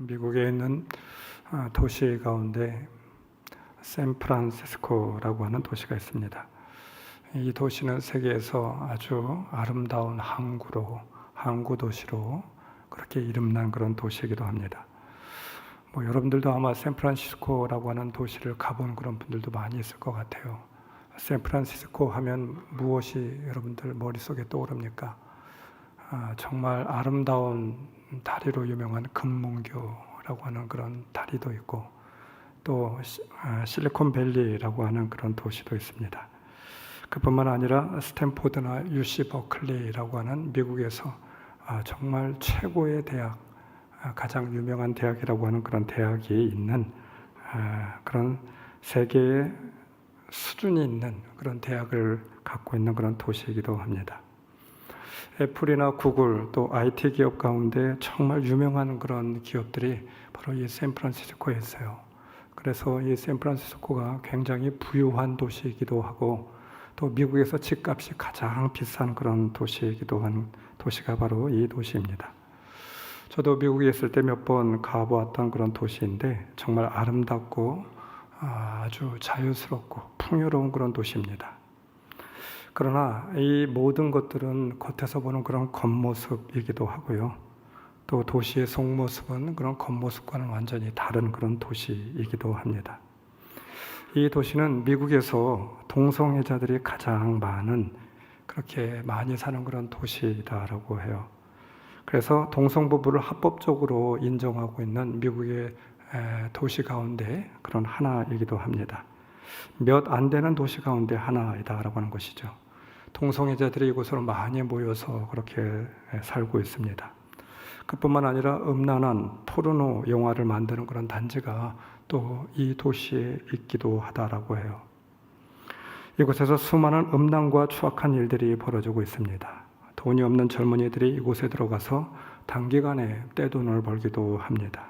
미국에 있는 도시 가운데 샌프란시스코라고 하는 도시가 있습니다. 이 도시는 세계에서 아주 아름다운 항구 도시로 그렇게 이름난 그런 도시이기도 합니다. 여러분들도 아마 샌프란시스코라고 하는 도시를 가본 그런 분들도 많이 있을 것 같아요. 샌프란시스코 하면 무엇이 여러분들 머릿속에 떠오릅니까? 정말 아름다운 다리로 유명한 금문교라고 하는 그런 다리도 있고, 또 실리콘밸리라고 하는 그런 도시도 있습니다. 그뿐만 아니라 스탠포드나 UC 버클리라고 하는 미국에서 정말 최고의 대학, 가장 유명한 대학이라고 하는 그런 대학이 있는 그런 세계의 수준이 있는 그런 대학을 갖고 있는 그런 도시이기도 합니다. 애플이나 구글 또 IT 기업 가운데 정말 유명한 그런 기업들이 바로 이 샌프란시스코에 있어요. 그래서 이 샌프란시스코가 굉장히 부유한 도시이기도 하고, 또 미국에서 집값이 가장 비싼 그런 도시이기도 한 도시가 바로 이 도시입니다. 저도 미국에 있을 때 몇 번 가보았던 그런 도시인데 정말 아름답고 아주 자유스럽고 풍요로운 그런 도시입니다. 그러나 이 모든 것들은 겉에서 보는 그런 겉모습이기도 하고요. 또 도시의 속모습은 그런 겉모습과는 완전히 다른 그런 도시이기도 합니다. 이 도시는 미국에서 동성애자들이 가장 그렇게 많이 사는 그런 도시다라고 해요. 그래서 동성부부를 합법적으로 인정하고 있는 미국의 도시 가운데 그런 하나이기도 합니다. 몇 안 되는 도시 가운데 하나이다라고 하는 것이죠. 동성애자들이 이곳으로 많이 모여서 그렇게 살고 있습니다. 그뿐만 아니라 음란한 포르노 영화를 만드는 그런 단지가 또 이 도시에 있기도 하다라고 해요. 이곳에서 수많은 음란과 추악한 일들이 벌어지고 있습니다. 돈이 없는 젊은이들이 이곳에 들어가서 단기간에 떼돈을 벌기도 합니다.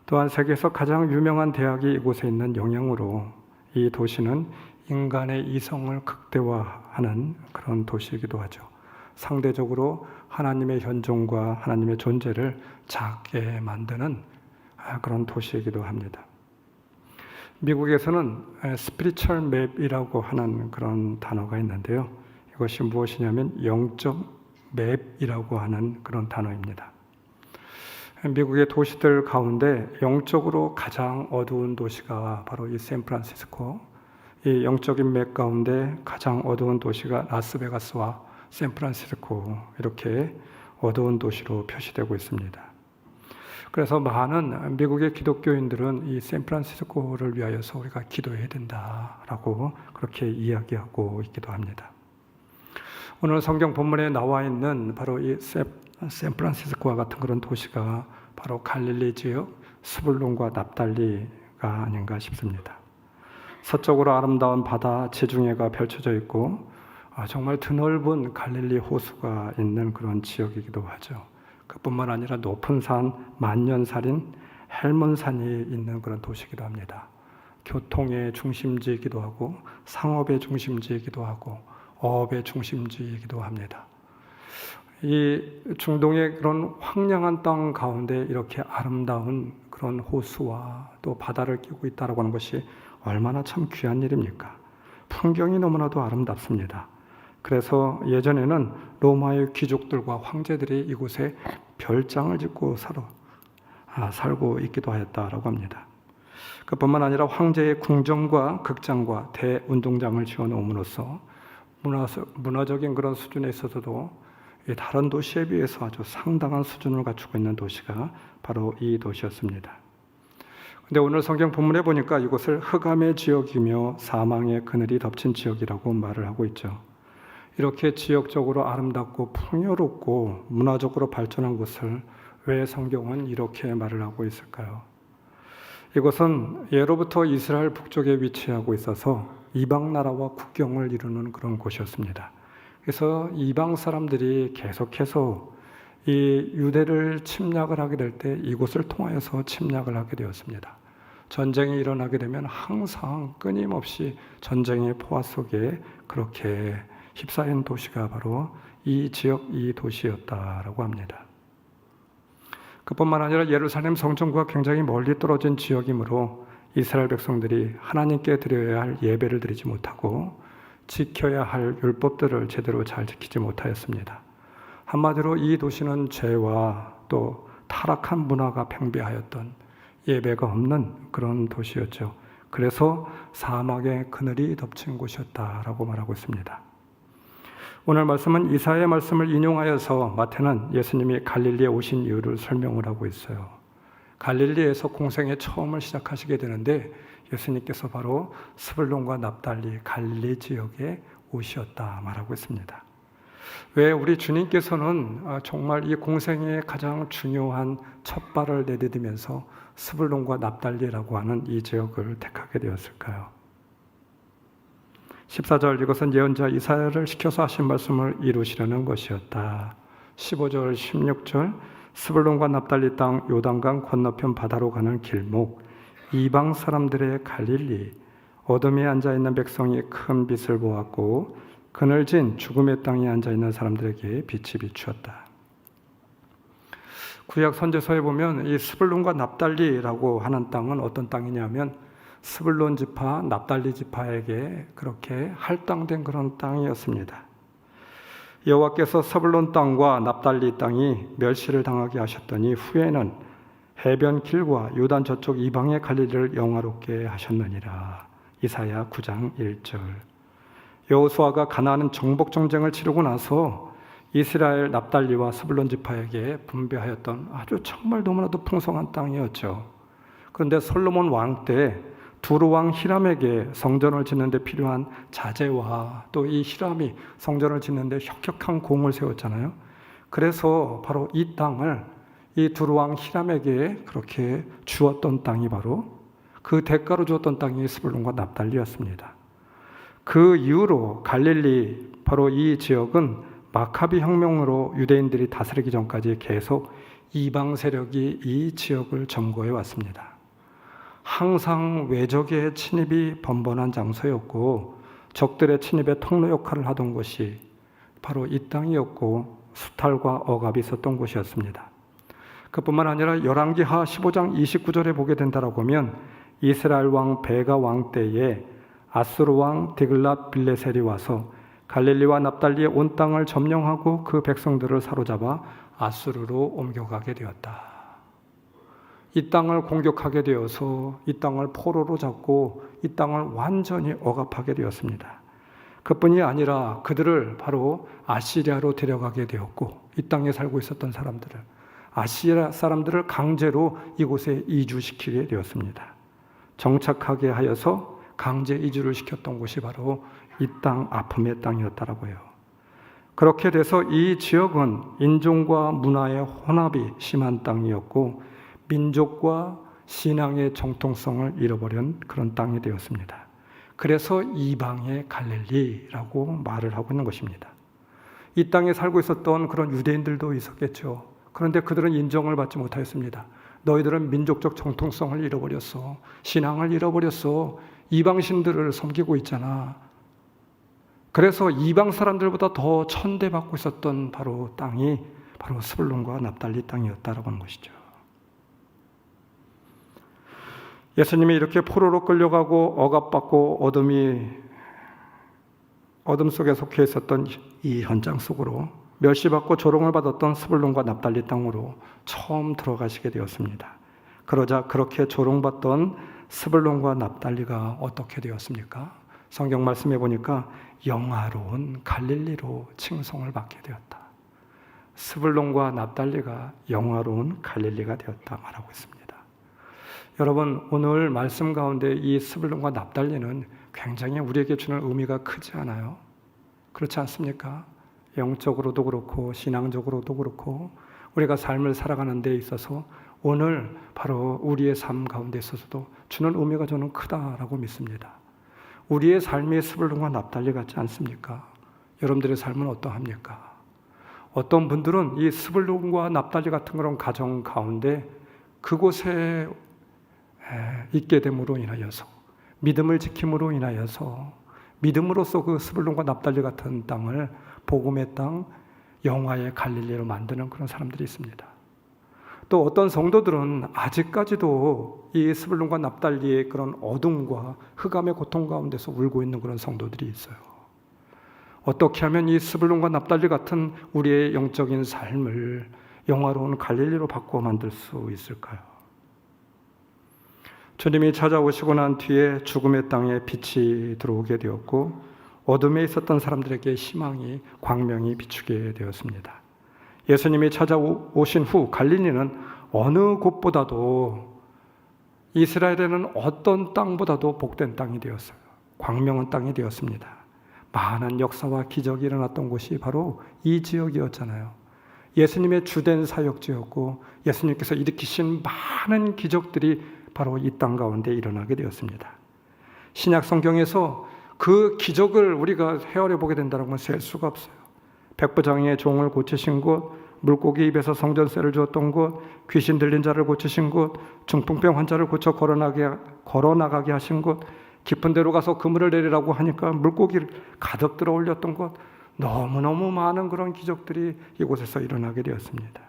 또한 세계에서 가장 유명한 대학이 이곳에 있는 영향으로 이 도시는 인간의 이성을 극대화하는 그런 도시이기도 하죠. 상대적으로 하나님의 현존과 하나님의 존재를 작게 만드는 그런 도시이기도 합니다. 미국에서는 스피리추얼 맵이라고 하는 그런 단어가 있는데요. 이것이 무엇이냐면 영적 맵이라고 하는 그런 단어입니다. 미국의 도시들 가운데 영적으로 가장 어두운 도시가 바로 이 샌프란시스코, 이 영적인 맵 가운데 가장 어두운 도시가 라스베가스와 샌프란시스코, 이렇게 어두운 도시로 표시되고 있습니다. 그래서 많은 미국의 기독교인들은 이 샌프란시스코를 위하여서 우리가 기도해야 된다라고 그렇게 이야기하고 있기도 합니다. 오늘 성경 본문에 나와 있는 바로 이 샌프란시스코와 같은 그런 도시가 바로 갈릴리 지역 스불론과 납달리가 아닌가 싶습니다. 서쪽으로 아름다운 바다 지중해가 펼쳐져 있고 정말 드넓은 갈릴리 호수가 있는 그런 지역이기도 하죠. 그뿐만 아니라 높은 산 만년살인 헬몬산이 있는 그런 도시이기도 합니다. 교통의 중심지이기도 하고 상업의 중심지이기도 하고 어업의 중심지이기도 합니다. 이 중동의 그런 황량한 땅 가운데 이렇게 아름다운 그런 호수와 또 바다를 끼고 있다고 하는 것이 얼마나 참 귀한 일입니까? 풍경이 너무나도 아름답습니다. 그래서 예전에는 로마의 귀족들과 황제들이 이곳에 별장을 짓고 살고 있기도 하였다라고 합니다. 그뿐만 아니라 황제의 궁정과 극장과 대운동장을 지어놓음으로써 문화적인 그런 수준에 있어서도 다른 도시에 비해서 아주 상당한 수준을 갖추고 있는 도시가 바로 이 도시였습니다. 근데 오늘 성경 본문에 보니까 이곳을 흑암의 지역이며 사망의 그늘이 덮친 지역이라고 말을 하고 있죠. 이렇게 지역적으로 아름답고 풍요롭고 문화적으로 발전한 곳을 왜 성경은 이렇게 말을 하고 있을까요? 이곳은 예로부터 이스라엘 북쪽에 위치하고 있어서 이방 나라와 국경을 이루는 그런 곳이었습니다. 그래서 이방 사람들이 계속해서 이 유대를 침략을 하게 될 때 이곳을 통하여서 침략을 하게 되었습니다. 전쟁이 일어나게 되면 항상 끊임없이 전쟁의 포화 속에 그렇게 휩싸인 도시가 바로 이 지역, 이 도시였다라고 합니다. 그뿐만 아니라 예루살렘 성전과 굉장히 멀리 떨어진 지역이므로 이스라엘 백성들이 하나님께 드려야 할 예배를 드리지 못하고 지켜야 할 율법들을 제대로 잘 지키지 못하였습니다. 한마디로 이 도시는 죄와 또 타락한 문화가 팽배하였던 예배가 없는 그런 도시였죠. 그래서 사막의 그늘이 덮친 곳이었다라고 말하고 있습니다. 오늘 말씀은 이사야의 말씀을 인용하여서 마태는 예수님이 갈릴리에 오신 이유를 설명을 하고 있어요. 갈릴리에서 공생의 처음을 시작하시게 되는데 예수님께서 바로 스불론과 납달리 갈릴리 지역에 오셨다 말하고 있습니다. 왜 우리 주님께서는 정말 이 공생의 가장 중요한 첫 발을 내디디면서 스불론과 납달리라고 하는 이 지역을 택하게 되었을까요? 14절 이것은 예언자 이사야를 시켜서 하신 말씀을 이루시려는 것이었다. 15절 16절 스불론과 납달리 땅 요단강 건너편 바다로 가는 길목 이방 사람들의 갈릴리 어둠에 앉아있는 백성이 큰 빛을 보았고 그늘진 죽음의 땅에 앉아있는 사람들에게 빛이 비추었다. 구약 선지서에 보면 이 스불론과 납달리라고 하는 땅은 어떤 땅이냐면 스불론 지파, 납달리 지파에게 그렇게 할당된 그런 땅이었습니다. 여호와께서 스불론 땅과 납달리 땅이 멸시를 당하게 하셨더니 후에는 해변 길과 요단 저쪽 이방의 갈릴리를 영화롭게 하셨느니라. 이사야 9장 1절. 여호수아가 가나안 정복 전쟁을 치르고 나서 이스라엘 납달리와 스불론 지파에게 분배하였던 아주 정말 너무나도 풍성한 땅이었죠. 그런데 솔로몬 왕 때 두루 왕 히람에게 성전을 짓는 데 필요한 자재와 또 이 히람이 성전을 짓는 데 혁혁한 공을 세웠잖아요. 그래서 바로 이 땅을 이 두루 왕 히람에게 그렇게 주었던 땅이 바로 그 대가로 주었던 땅이 스불론과 납달리였습니다. 그 이후로 갈릴리 바로 이 지역은 마카비 혁명으로 유대인들이 다스리기 전까지 계속 이방 세력이 이 지역을 점거해 왔습니다. 항상 외적의 침입이 번번한 장소였고 적들의 침입의 통로 역할을 하던 곳이 바로 이 땅이었고 수탈과 억압이 있었던 곳이었습니다. 그뿐만 아니라 열왕기하 15장 29절에 보게 된다라고 하면 이스라엘 왕 베가 왕 때에 아수르 왕 디글랏 빌레셀이 와서 갈릴리와 납달리의 온 땅을 점령하고 그 백성들을 사로잡아 아수르로 옮겨가게 되었다. 이 땅을 공격하게 되어서 이 땅을 포로로 잡고 이 땅을 완전히 억압하게 되었습니다. 그뿐이 아니라 그들을 바로 아시리아로 데려가게 되었고 이 땅에 살고 있었던 사람들을 아시리아 사람들을 강제로 이곳에 이주시키게 되었습니다. 정착하게 하여서 강제 이주를 시켰던 곳이 바로 이 땅 아픔의 땅이었다라고 해요. 그렇게 돼서 이 지역은 인종과 문화의 혼합이 심한 땅이었고 민족과 신앙의 정통성을 잃어버린 그런 땅이 되었습니다. 그래서 이방의 갈릴리라고 말을 하고 있는 것입니다. 이 땅에 살고 있었던 그런 유대인들도 있었겠죠. 그런데 그들은 인정을 받지 못하였습니다. 너희들은 민족적 정통성을 잃어버렸어. 신앙을 잃어버렸어. 이방신들을 섬기고 있잖아. 그래서 이방 사람들보다 더 천대받고 있었던 바로 땅이 바로 스불론과 납달리 땅이었다라고 하는 것이죠. 예수님이 이렇게 포로로 끌려가고 억압받고 어둠 속에 속해 있었던 이 현장 속으로 멸시받고 조롱을 받았던 스불론과 납달리 땅으로 처음 들어가시게 되었습니다. 그러자 그렇게 조롱받던 스불론과 납달리가 어떻게 되었습니까? 성경 말씀해 보니까 영화로운 갈릴리로 칭송을 받게 되었다. 스불론과 납달리가 영화로운 갈릴리가 되었다 말하고 있습니다. 여러분, 오늘 말씀 가운데 이 스불론과 납달리는 굉장히 우리에게 주는 의미가 크지 않아요? 그렇지 않습니까? 영적으로도 그렇고 신앙적으로도 그렇고 우리가 삶을 살아가는 데 있어서 오늘 바로 우리의 삶 가운데 있어서도 주는 의미가 저는 크다라고 믿습니다. 우리의 삶이 스불론과 납달리 같지 않습니까? 여러분들의 삶은 어떠합니까? 어떤 분들은 이 스불론과 납달리 같은 그런 가정 가운데 그곳에 있게 됨으로 인하여서 믿음을 지킴으로 인하여서 믿음으로써 그 스불론과 납달리 같은 땅을 복음의 땅, 영화의 갈릴리로 만드는 그런 사람들이 있습니다. 또 어떤 성도들은 아직까지도 이 스불론과 납달리의 그런 어둠과 흑암의 고통 가운데서 울고 있는 그런 성도들이 있어요. 어떻게 하면 이 스불론과 납달리 같은 우리의 영적인 삶을 영화로운 갈릴리로 바꾸어 만들 수 있을까요? 주님이 찾아오시고 난 뒤에 죽음의 땅에 빛이 들어오게 되었고 어둠에 있었던 사람들에게 희망이, 광명이 비추게 되었습니다. 예수님이 찾아오신 후 갈릴리는 어느 곳보다도, 이스라엘에는 어떤 땅보다도 복된 땅이 되었어요. 광명한 땅이 되었습니다. 많은 역사와 기적이 일어났던 곳이 바로 이 지역이었잖아요. 예수님의 주된 사역지였고 예수님께서 일으키신 많은 기적들이 바로 이 땅 가운데 일어나게 되었습니다. 신약 성경에서 그 기적을 우리가 헤아려 보게 된다는 건 셀 수가 없어요. 백부장의 종을 고치신 곳, 물고기 입에서 성전세를 주었던 곳, 귀신 들린 자를 고치신 곳, 중풍병 환자를 고쳐 걸어나가게 하신 곳, 깊은 데로 가서 그물을 내리라고 하니까 물고기를 가득 들어 올렸던 곳, 너무너무 많은 그런 기적들이 이곳에서 일어나게 되었습니다.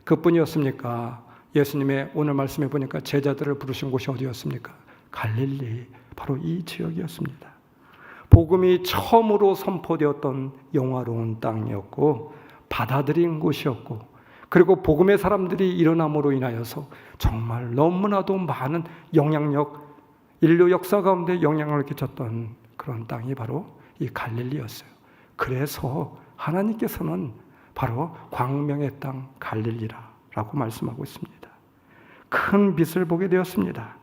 그뿐이었습니까? 예수님의 오늘 말씀해 보니까 제자들을 부르신 곳이 어디였습니까? 갈릴리, 바로 이 지역이었습니다. 복음이 처음으로 선포되었던 영화로운 땅이었고 받아들인 곳이었고, 그리고 복음의 사람들이 일어남으로 인하여서 정말 너무나도 많은 영향력, 인류 역사 가운데 영향을 끼쳤던 그런 땅이 바로 이 갈릴리였어요. 그래서 하나님께서는 바로 광명의 땅 갈릴리라고 말씀하고 있습니다. 큰 빛을 보게 되었습니다.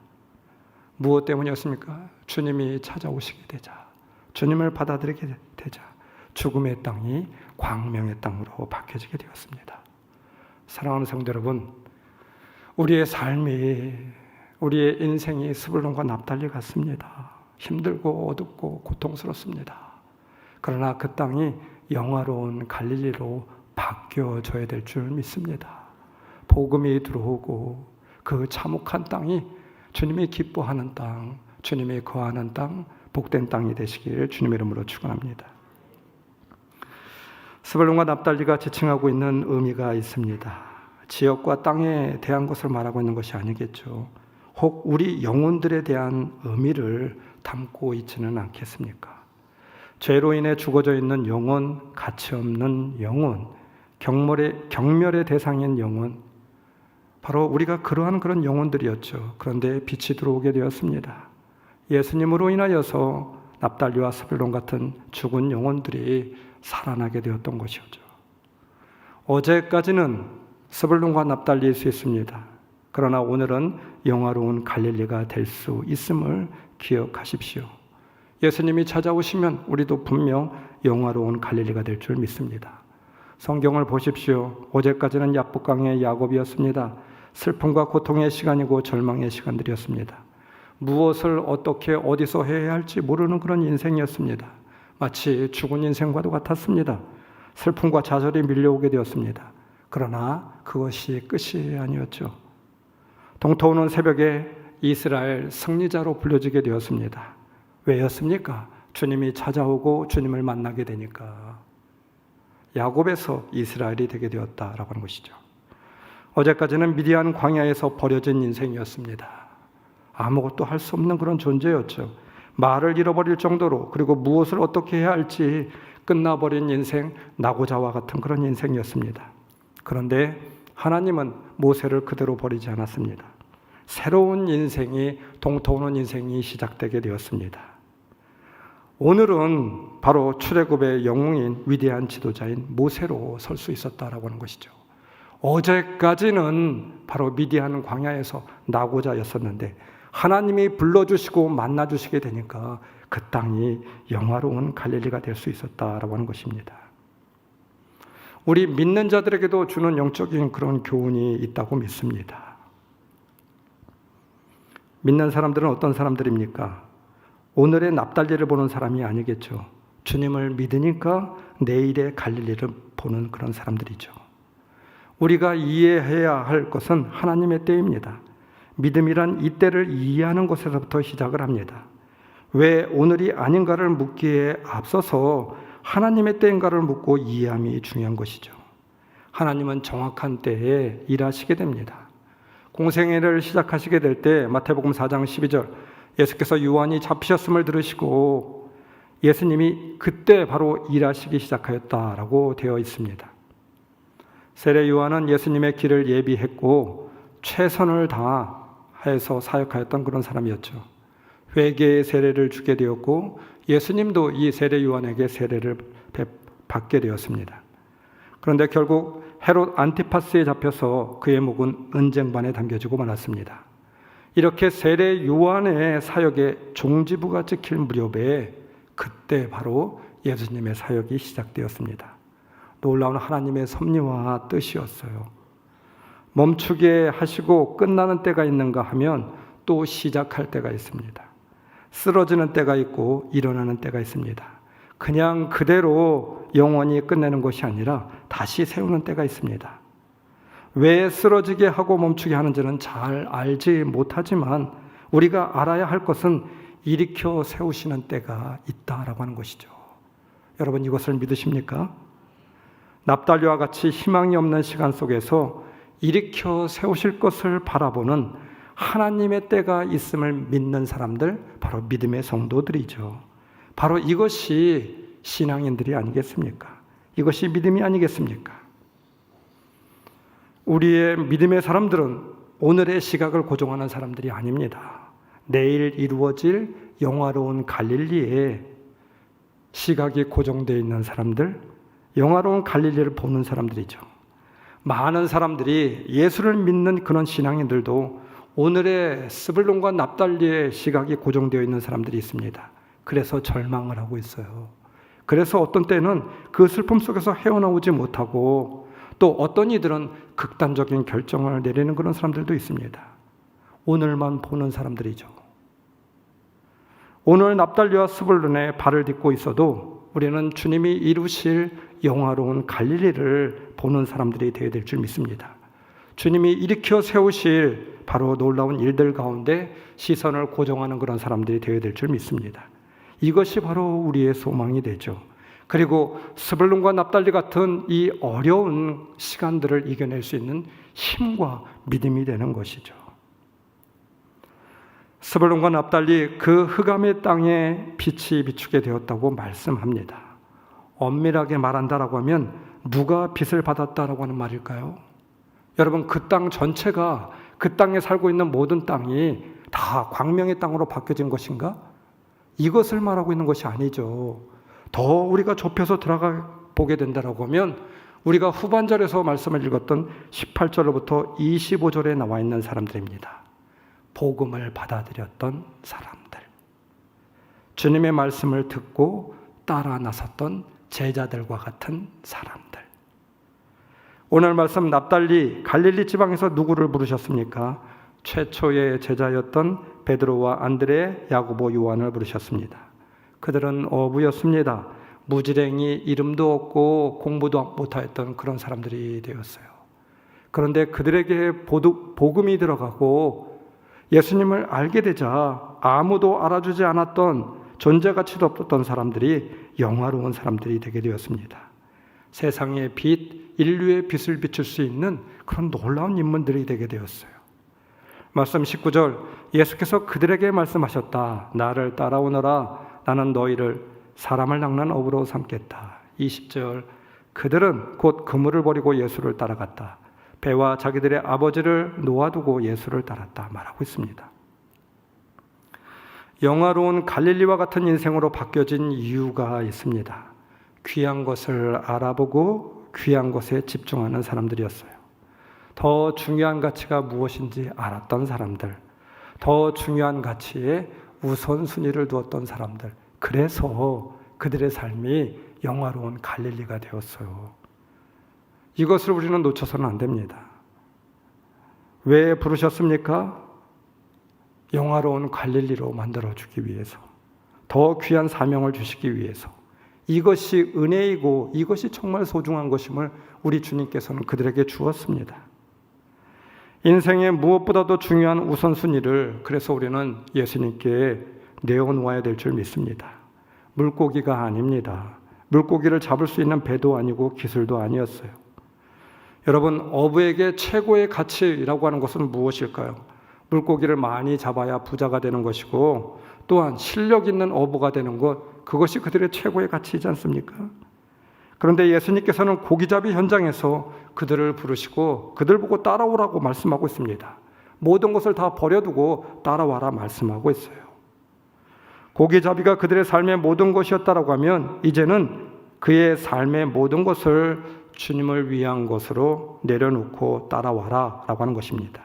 무엇 때문이었습니까? 주님이 찾아오시게 되자, 주님을 받아들이게 되자 죽음의 땅이 광명의 땅으로 바뀌어지게 되었습니다. 사랑하는 성도 여러분, 우리의 삶이, 우리의 인생이 스불론과 납달리 같습니다. 힘들고 어둡고 고통스럽습니다. 그러나 그 땅이 영화로운 갈릴리로 바뀌어져야 될 줄 믿습니다. 복음이 들어오고 그 참혹한 땅이 주님이 기뻐하는 땅, 주님이 거하는 땅, 복된 땅이 되시길 주님의 이름으로 축원합니다. 스불론과 납달리가 지칭하고 있는 의미가 있습니다. 지역과 땅에 대한 것을 말하고 있는 것이 아니겠죠. 혹 우리 영혼들에 대한 의미를 담고 있지는 않겠습니까? 죄로 인해 죽어져 있는 영혼, 가치 없는 영혼, 경멸의 대상인 영혼, 바로 우리가 그러한 그런 영혼들이었죠. 그런데 빛이 들어오게 되었습니다. 예수님으로 인하여서 납달리와 스불론 같은 죽은 영혼들이 살아나게 되었던 것이죠. 어제까지는 스불론과 납달리일 수 있습니다. 그러나 오늘은 영화로운 갈릴리가 될 수 있음을 기억하십시오. 예수님이 찾아오시면 우리도 분명 영화로운 갈릴리가 될 줄 믿습니다. 성경을 보십시오. 어제까지는 야복강의 야곱이었습니다. 슬픔과 고통의 시간이고 절망의 시간들이었습니다. 무엇을 어떻게 어디서 해야 할지 모르는 그런 인생이었습니다. 마치 죽은 인생과도 같았습니다. 슬픔과 좌절이 밀려오게 되었습니다. 그러나 그것이 끝이 아니었죠. 동토오는 새벽에 이스라엘 승리자로 불려지게 되었습니다. 왜였습니까? 주님이 찾아오고 주님을 만나게 되니까 야곱에서 이스라엘이 되게 되었다라고 하는 것이죠. 어제까지는 미디안 광야에서 버려진 인생이었습니다. 아무것도 할 수 없는 그런 존재였죠. 말을 잃어버릴 정도로, 그리고 무엇을 어떻게 해야 할지 끝나버린 인생, 나고자와 같은 그런 인생이었습니다. 그런데 하나님은 모세를 그대로 버리지 않았습니다. 새로운 인생이, 동토오는 인생이 시작되게 되었습니다. 오늘은 바로 출애굽의 영웅인 위대한 지도자인 모세로 설 수 있었다라고 하는 것이죠. 어제까지는 바로 미디안 광야에서 나고자였었는데 하나님이 불러주시고 만나주시게 되니까 그 땅이 영화로운 갈릴리가 될 수 있었다라고 하는 것입니다. 우리 믿는 자들에게도 주는 영적인 그런 교훈이 있다고 믿습니다. 믿는 사람들은 어떤 사람들입니까? 오늘의 납달리를 보는 사람이 아니겠죠. 주님을 믿으니까 내일의 갈릴리를 보는 그런 사람들이죠. 우리가 이해해야 할 것은 하나님의 때입니다. 믿음이란 이 때를 이해하는 것에서부터 시작을 합니다. 왜 오늘이 아닌가를 묻기에 앞서서 하나님의 때인가를 묻고 이해함이 중요한 것이죠. 하나님은 정확한 때에 일하시게 됩니다. 공생애를 시작하시게 될 때 마태복음 4장 12절 예수께서 요한이 잡히셨음을 들으시고 예수님이 그때 바로 일하시기 시작하였다라고 되어 있습니다. 세례 요한은 예수님의 길을 예비했고 최선을 다해서 사역하였던 그런 사람이었죠. 회개의 세례를 주게 되었고 예수님도 이 세례 요한에게 세례를 받게 되었습니다. 그런데 결국 헤롯 안티파스에 잡혀서 그의 목은 은쟁반에 담겨지고 말았습니다. 이렇게 세례 요한의 사역에 종지부가 찍힐 무렵에 그때 바로 예수님의 사역이 시작되었습니다. 놀라운 하나님의 섭리와 뜻이었어요. 멈추게 하시고 끝나는 때가 있는가 하면 또 시작할 때가 있습니다. 쓰러지는 때가 있고 일어나는 때가 있습니다. 그냥 그대로 영원히 끝내는 것이 아니라 다시 세우는 때가 있습니다. 왜 쓰러지게 하고 멈추게 하는지는 잘 알지 못하지만 우리가 알아야 할 것은 일으켜 세우시는 때가 있다라고 하는 것이죠. 여러분 이것을 믿으십니까? 납달리와 같이 희망이 없는 시간 속에서 일으켜 세우실 것을 바라보는 하나님의 때가 있음을 믿는 사람들, 바로 믿음의 성도들이죠. 바로 이것이 신앙인들이 아니겠습니까? 이것이 믿음이 아니겠습니까? 우리의 믿음의 사람들은 오늘의 시각을 고정하는 사람들이 아닙니다. 내일 이루어질 영화로운 갈릴리에 시각이 고정되어 있는 사람들, 영화로운 갈릴리를 보는 사람들이죠. 많은 사람들이 예수를 믿는 그런 신앙인들도 오늘의 스불론과 납달리의 시각이 고정되어 있는 사람들이 있습니다. 그래서 절망을 하고 있어요. 그래서 어떤 때는 그 슬픔 속에서 헤어나오지 못하고 또 어떤 이들은 극단적인 결정을 내리는 그런 사람들도 있습니다. 오늘만 보는 사람들이죠. 오늘 납달리와 스불론의 발을 딛고 있어도 우리는 주님이 이루실 영화로운 갈릴리를 보는 사람들이 되어야 될 줄 믿습니다. 주님이 일으켜 세우실 바로 놀라운 일들 가운데 시선을 고정하는 그런 사람들이 되어야 될 줄 믿습니다. 이것이 바로 우리의 소망이 되죠. 그리고 스불론과 납달리 같은 이 어려운 시간들을 이겨낼 수 있는 힘과 믿음이 되는 것이죠. 스불론과 납달리 그 흑암의 땅에 빛이 비추게 되었다고 말씀합니다. 엄밀하게 말한다라고 하면 누가 빛을 받았다라고 하는 말일까요? 여러분 그 땅 전체가 그 땅에 살고 있는 모든 땅이 다 광명의 땅으로 바뀌어진 것인가? 이것을 말하고 있는 것이 아니죠. 더 우리가 좁혀서 들어가 보게 된다라고 하면 우리가 후반절에서 말씀을 읽었던 18절로부터 25절에 나와 있는 사람들입니다. 복음을 받아들였던 사람들, 주님의 말씀을 듣고 따라 나섰던 제자들과 같은 사람들. 오늘 말씀 납달리 갈릴리 지방에서 누구를 부르셨습니까? 최초의 제자였던 베드로와 안드레, 야고보, 요한을 부르셨습니다. 그들은 어부였습니다. 무지랭이, 이름도 없고 공부도 못하였던 그런 사람들이 되었어요. 그런데 그들에게 복음이 들어가고 예수님을 알게 되자 아무도 알아주지 않았던 존재가치도 없었던 사람들이 영화로운 사람들이 되게 되었습니다. 세상의 빛, 인류의 빛을 비출 수 있는 그런 놀라운 인물들이 되게 되었어요. 말씀 19절 예수께서 그들에게 말씀하셨다. 나를 따라오너라. 나는 너희를 사람을 낚는 어부로 삼겠다. 20절 그들은 곧 그물을 버리고 예수를 따라갔다. 배와 자기들의 아버지를 놓아두고 예수를 따랐다 말하고 있습니다. 영화로운 갈릴리와 같은 인생으로 바뀌어진 이유가 있습니다. 귀한 것을 알아보고 귀한 것에 집중하는 사람들이었어요. 더 중요한 가치가 무엇인지 알았던 사람들, 더 중요한 가치에 우선순위를 두었던 사람들, 그래서 그들의 삶이 영화로운 갈릴리가 되었어요. 이것을 우리는 놓쳐서는 안 됩니다. 왜 부르셨습니까? 영화로운 갈릴리로 만들어주기 위해서, 더 귀한 사명을 주시기 위해서. 이것이 은혜이고 이것이 정말 소중한 것임을 우리 주님께서는 그들에게 주었습니다. 인생의 무엇보다도 중요한 우선순위를 그래서 우리는 예수님께 내어놓아야 될 줄 믿습니다. 물고기가 아닙니다. 물고기를 잡을 수 있는 배도 아니고 기술도 아니었어요. 여러분, 어부에게 최고의 가치라고 하는 것은 무엇일까요? 물고기를 많이 잡아야 부자가 되는 것이고, 또한 실력 있는 어부가 되는 것, 그것이 그들의 최고의 가치이지 않습니까? 그런데 예수님께서는 고기잡이 현장에서 그들을 부르시고 그들 보고 따라오라고 말씀하고 있습니다. 모든 것을 다 버려두고 따라와라 말씀하고 있어요. 고기잡이가 그들의 삶의 모든 것이었다라고 하면 이제는 그의 삶의 모든 것을 주님을 위한 것으로 내려놓고 따라와라 라고 하는 것입니다.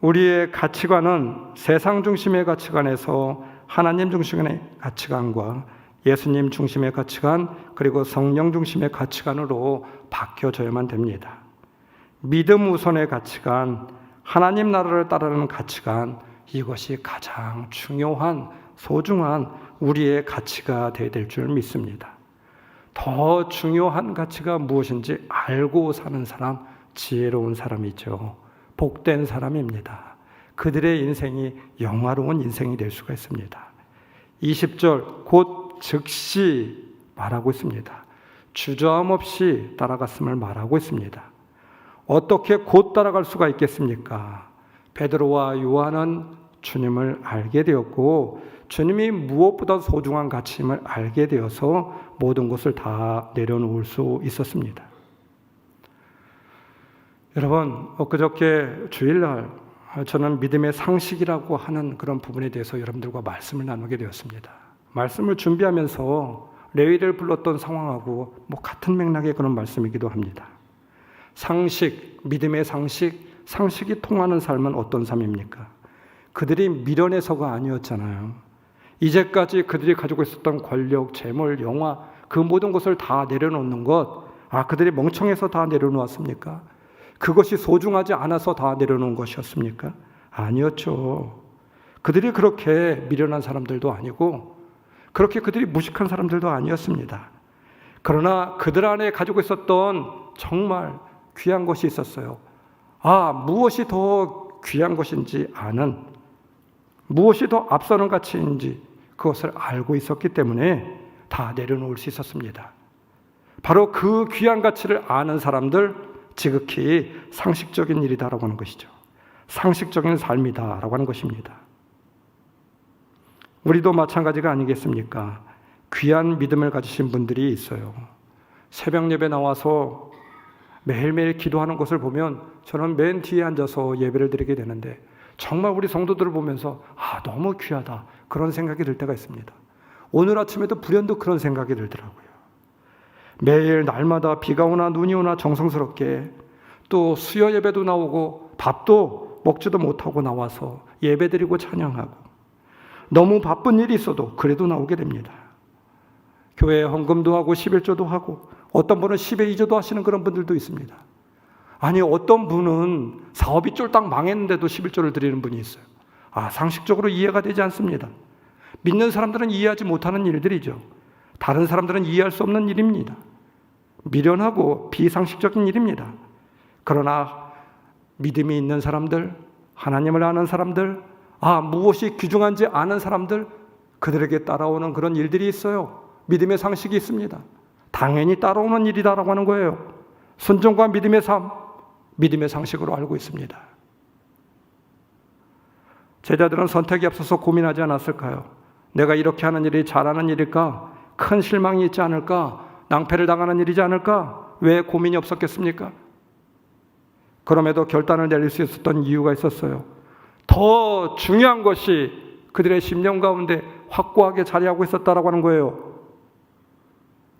우리의 가치관은 세상 중심의 가치관에서 하나님 중심의 가치관과 예수님 중심의 가치관, 그리고 성령 중심의 가치관으로 바뀌어져야만 됩니다. 믿음 우선의 가치관, 하나님 나라를 따르는 가치관, 이것이 가장 중요한, 소중한 우리의 가치가 되어야 될 줄 믿습니다. 더 중요한 가치가 무엇인지 알고 사는 사람, 지혜로운 사람이죠. 복된 사람입니다. 그들의 인생이 영화로운 인생이 될 수가 있습니다. 20절 곧 즉시 말하고 있습니다. 주저함 없이 따라갔음을 말하고 있습니다. 어떻게 곧 따라갈 수가 있겠습니까? 베드로와 요한은 주님을 알게 되었고 주님이 무엇보다 소중한 가치임을 알게 되어서 모든 것을 다 내려놓을 수 있었습니다. 여러분, 엊그저께 주일날 저는 믿음의 상식이라고 하는 그런 부분에 대해서 여러분들과 말씀을 나누게 되었습니다. 말씀을 준비하면서 레위를 불렀던 상황하고 같은 맥락의 그런 말씀이기도 합니다. 상식, 믿음의 상식, 상식이 통하는 삶은 어떤 삶입니까? 그들이 미련해서가 아니었잖아요. 이제까지 그들이 가지고 있었던 권력, 재물, 영화, 그 모든 것을 다 내려놓는 것, 그들이 멍청해서 다 내려놓았습니까? 그것이 소중하지 않아서 다 내려놓은 것이었습니까? 아니었죠. 그들이 그렇게 미련한 사람들도 아니고 그렇게 그들이 무식한 사람들도 아니었습니다. 그러나 그들 안에 가지고 있었던 정말 귀한 것이 있었어요. 무엇이 더 귀한 것인지 아는, 무엇이 더 앞서는 가치인지 그것을 알고 있었기 때문에 다 내려놓을 수 있었습니다. 바로 그 귀한 가치를 아는 사람들, 지극히 상식적인 일이다라고 하는 것이죠. 상식적인 삶이다라고 하는 것입니다. 우리도 마찬가지가 아니겠습니까? 귀한 믿음을 가지신 분들이 있어요. 새벽 예배 나와서 매일매일 기도하는 것을 보면 저는 맨 뒤에 앉아서 예배를 드리게 되는데 정말 우리 성도들을 보면서 너무 귀하다 그런 생각이 들 때가 있습니다. 오늘 아침에도 불현듯 그런 생각이 들더라고요. 매일 날마다 비가 오나 눈이 오나 정성스럽게 또 수요 예배도 나오고 밥도 먹지도 못하고 나와서 예배 드리고 찬양하고 너무 바쁜 일이 있어도 그래도 나오게 됩니다. 교회에 헌금도 하고 11조도 하고 어떤 분은 10의 2조도 하시는 그런 분들도 있습니다. 아니 어떤 분은 사업이 쫄딱 망했는데도 11조를 드리는 분이 있어요. 상식적으로 이해가 되지 않습니다. 믿는 사람들은 이해하지 못하는 일들이죠. 다른 사람들은 이해할 수 없는 일입니다. 미련하고 비상식적인 일입니다. 그러나 믿음이 있는 사람들, 하나님을 아는 사람들, 무엇이 귀중한지 아는 사람들, 그들에게 따라오는 그런 일들이 있어요. 믿음의 상식이 있습니다. 당연히 따라오는 일이다라고 하는 거예요. 순종과 믿음의 삶, 믿음의 상식으로 알고 있습니다. 제자들은 선택이 앞서서 고민하지 않았을까요? 내가 이렇게 하는 일이 잘하는 일일까? 큰 실망이 있지 않을까? 낭패를 당하는 일이지 않을까? 왜 고민이 없었겠습니까? 그럼에도 결단을 내릴 수 있었던 이유가 있었어요. 더 중요한 것이 그들의 심령 가운데 확고하게 자리하고 있었다라고 하는 거예요.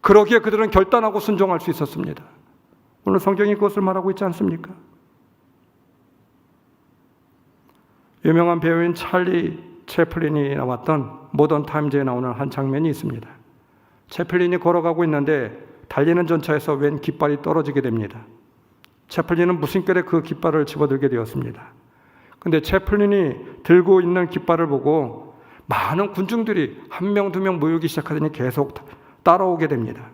그러기에 그들은 결단하고 순종할 수 있었습니다. 오늘 성경이 그것을 말하고 있지 않습니까? 유명한 배우인 찰리 채플린이 나왔던 모던 타임즈에 나오는 한 장면이 있습니다. 채플린이 걸어가고 있는데 달리는 전차에서 웬 깃발이 떨어지게 됩니다. 채플린은 무심결에 그 깃발을 집어들게 되었습니다. 근데 채플린이 들고 있는 깃발을 보고 많은 군중들이 한 명, 두 명 모이기 시작하더니 계속 따라오게 됩니다.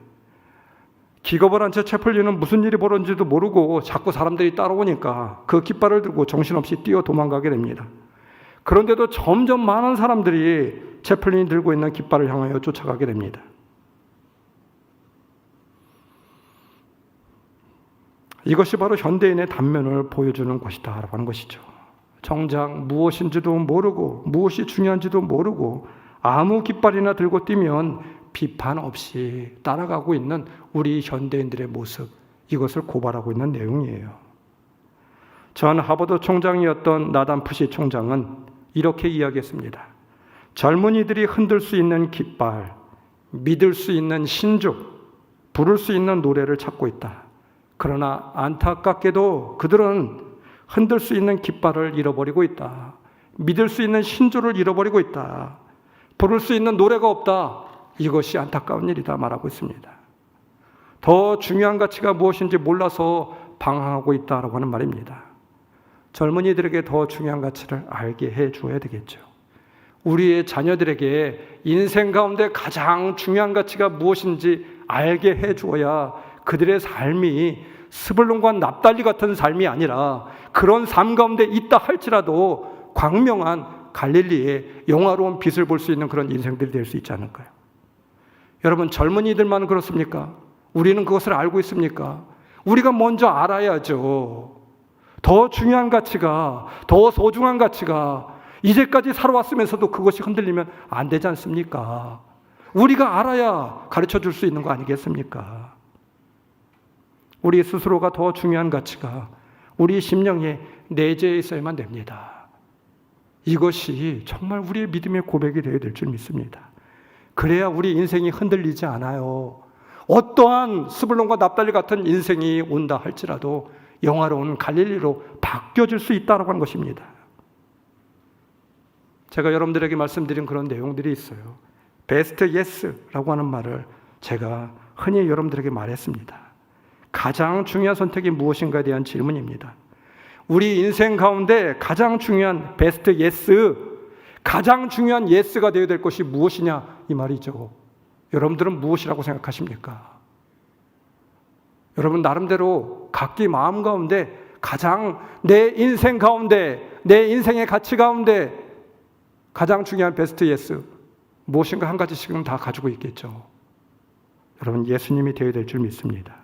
기겁을 한 채 채플린은 무슨 일이 벌어진지도 모르고 자꾸 사람들이 따라오니까 그 깃발을 들고 정신없이 뛰어 도망가게 됩니다. 그런데도 점점 많은 사람들이 채플린이 들고 있는 깃발을 향하여 쫓아가게 됩니다. 이것이 바로 현대인의 단면을 보여주는 것이다 라고 하는 것이죠. 정작 무엇인지도 모르고 무엇이 중요한지도 모르고 아무 깃발이나 들고 뛰면 비판 없이 따라가고 있는 우리 현대인들의 모습, 이것을 고발하고 있는 내용이에요. 전 하버드 총장이었던 나단 푸시 총장은 이렇게 이야기했습니다. 젊은이들이 흔들 수 있는 깃발, 믿을 수 있는 신죽, 부를 수 있는 노래를 찾고 있다. 그러나 안타깝게도 그들은 흔들 수 있는 깃발을 잃어버리고 있다. 믿을 수 있는 신주를 잃어버리고 있다. 부를 수 있는 노래가 없다. 이것이 안타까운 일이다 말하고 있습니다. 더 중요한 가치가 무엇인지 몰라서 방황하고 있다라고 하는 말입니다. 젊은이들에게 더 중요한 가치를 알게 해줘야 되겠죠. 우리의 자녀들에게 인생 가운데 가장 중요한 가치가 무엇인지 알게 해주어야 그들의 삶이 스불론과 납달리 같은 삶이 아니라 그런 삶 가운데 있다 할지라도 광명한 갈릴리의 영화로운 빛을 볼 수 있는 그런 인생들이 될 수 있지 않을까요? 여러분, 젊은이들만 그렇습니까? 우리는 그것을 알고 있습니까? 우리가 먼저 알아야죠. 더 중요한 가치가, 더 소중한 가치가 이제까지 살아왔으면서도 그것이 흔들리면 안 되지 않습니까? 우리가 알아야 가르쳐 줄 수 있는 거 아니겠습니까? 우리 스스로가 더 중요한 가치가 우리 심령에 내재해 있어야만 됩니다. 이것이 정말 우리의 믿음의 고백이 되어야 될 줄 믿습니다. 그래야 우리 인생이 흔들리지 않아요. 어떠한 스불론과 납달리 같은 인생이 온다 할지라도 영화로운 갈릴리로 바뀌어질 수 있다고 하는 것입니다. 제가 여러분들에게 말씀드린 그런 내용들이 있어요. 베스트 예스라고 하는 말을 제가 흔히 여러분들에게 말했습니다. 가장 중요한 선택이 무엇인가에 대한 질문입니다. 우리 인생 가운데 가장 중요한 베스트 예스, 가장 중요한 예스가 되어야 될 것이 무엇이냐 이 말이죠. 여러분들은 무엇이라고 생각하십니까? 여러분 나름대로 각기 마음 가운데 가장 내 인생 가운데, 내 인생의 가치 가운데 가장 중요한 베스트 예스 무엇인가 한 가지씩은 다 가지고 있겠죠. 여러분 예수님이 되어야 될 줄 믿습니다.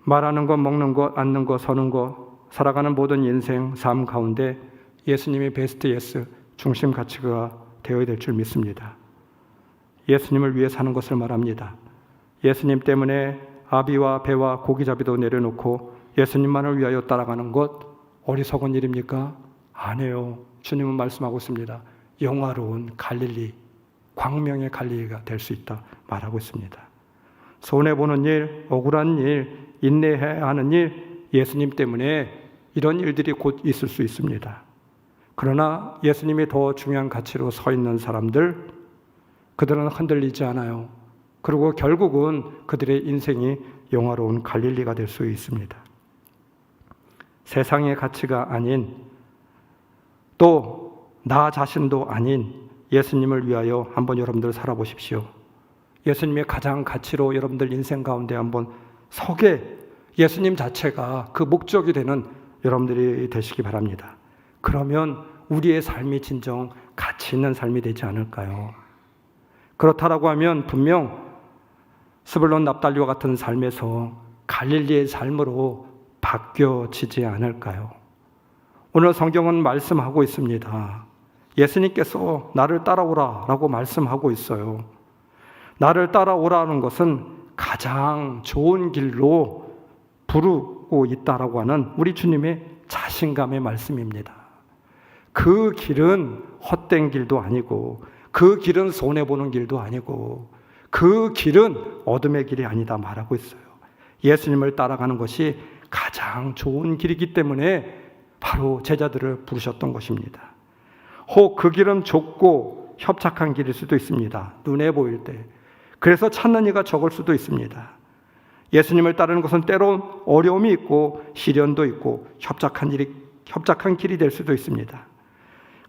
말하는 것, 먹는 것, 앉는 것, 서는 것, 살아가는 모든 인생, 삶 가운데 예수님이 베스트 예스, 중심 가치가 되어야 될 줄 믿습니다. 예수님을 위해 사는 것을 말합니다. 예수님 때문에 아비와 배와 고기잡이도 내려놓고 예수님만을 위하여 따라가는 것 어리석은 일입니까? 아니에요. 주님은 말씀하고 있습니다. 영화로운 갈릴리, 광명의 갈릴리가 될 수 있다 말하고 있습니다. 손해보는 일, 억울한 일, 인내해야 하는 일, 예수님 때문에 이런 일들이 곧 있을 수 있습니다. 그러나 예수님이 더 중요한 가치로 서 있는 사람들, 그들은 흔들리지 않아요. 그리고 결국은 그들의 인생이 영화로운 갈릴리가 될 수 있습니다. 세상의 가치가 아닌 또 나 자신도 아닌 예수님을 위하여 한번 여러분들 살아보십시오. 예수님의 가장 가치로 여러분들 인생 가운데 한번 서게 예수님 자체가 그 목적이 되는 여러분들이 되시기 바랍니다. 그러면 우리의 삶이 진정 가치 있는 삶이 되지 않을까요? 그렇다라고 하면 분명 스불론 납달리와 같은 삶에서 갈릴리의 삶으로 바뀌어지지 않을까요? 오늘 성경은 말씀하고 있습니다. 예수님께서 나를 따라오라 라고 말씀하고 있어요. 나를 따라오라는 것은 가장 좋은 길로 부르고 있다라고 하는 우리 주님의 자신감의 말씀입니다. 그 길은 헛된 길도 아니고 그 길은 손해보는 길도 아니고 그 길은 어둠의 길이 아니다 말하고 있어요. 예수님을 따라가는 것이 가장 좋은 길이기 때문에 바로 제자들을 부르셨던 것입니다. 혹 그 길은 좁고 협착한 길일 수도 있습니다. 눈에 보일 때. 그래서 찾는 이가 적을 수도 있습니다. 예수님을 따르는 것은 때론 어려움이 있고 시련도 있고 협착한 길이 될 수도 있습니다.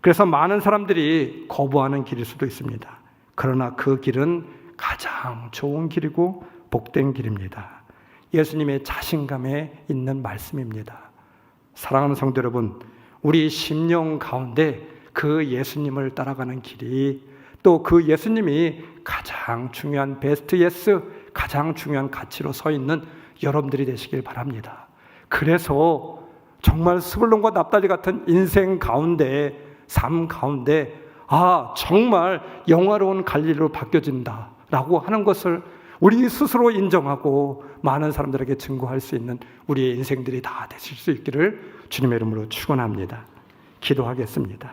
그래서 많은 사람들이 거부하는 길일 수도 있습니다. 그러나 그 길은 가장 좋은 길이고 복된 길입니다. 예수님의 자신감에 있는 말씀입니다. 사랑하는 성도 여러분, 우리 심령 가운데 그 예수님을 따라가는 길이 또 그 예수님이 가장 중요한 베스트 예스, 가장 중요한 가치로 서 있는 여러분들이 되시길 바랍니다. 그래서 정말 스불론과 납달리 같은 인생 가운데, 삶 가운데 정말 영화로운 갈릴리로 바뀌어진다라고 하는 것을 우리 스스로 인정하고 많은 사람들에게 증거할 수 있는 우리의 인생들이 다 되실 수 있기를 주님의 이름으로 축원합니다. 기도하겠습니다.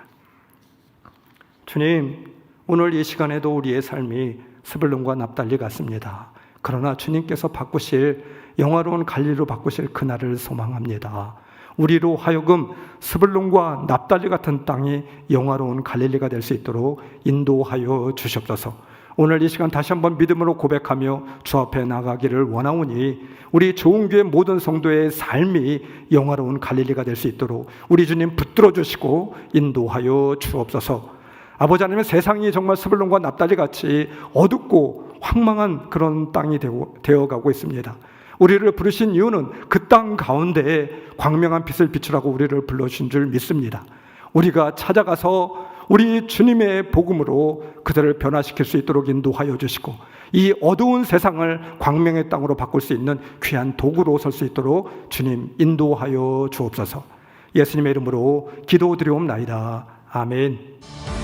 주님, 오늘 이 시간에도 우리의 삶이 스불론과 납달리 같습니다. 그러나 주님께서 바꾸실 영화로운 갈릴리로 바꾸실 그날을 소망합니다. 우리로 하여금 스불론과 납달리 같은 땅이 영화로운 갈릴리가 될 수 있도록 인도하여 주시옵소서. 오늘 이 시간 다시 한번 믿음으로 고백하며 주 앞에 나가기를 원하오니 우리 좋은교회 모든 성도의 삶이 영화로운 갈릴리가 될 수 있도록 우리 주님 붙들어 주시고 인도하여 주옵소서. 아버지 하나님, 세상이 정말 스불론과 납달리 같이 어둡고 황망한 그런 땅이 되어가고 있습니다. 우리를 부르신 이유는 그 땅 가운데에 광명한 빛을 비추라고 우리를 불러주신 줄 믿습니다. 우리가 찾아가서 우리 주님의 복음으로 그들을 변화시킬 수 있도록 인도하여 주시고 이 어두운 세상을 광명의 땅으로 바꿀 수 있는 귀한 도구로 설 수 있도록 주님 인도하여 주옵소서. 예수님의 이름으로 기도드리옵나이다. 아멘.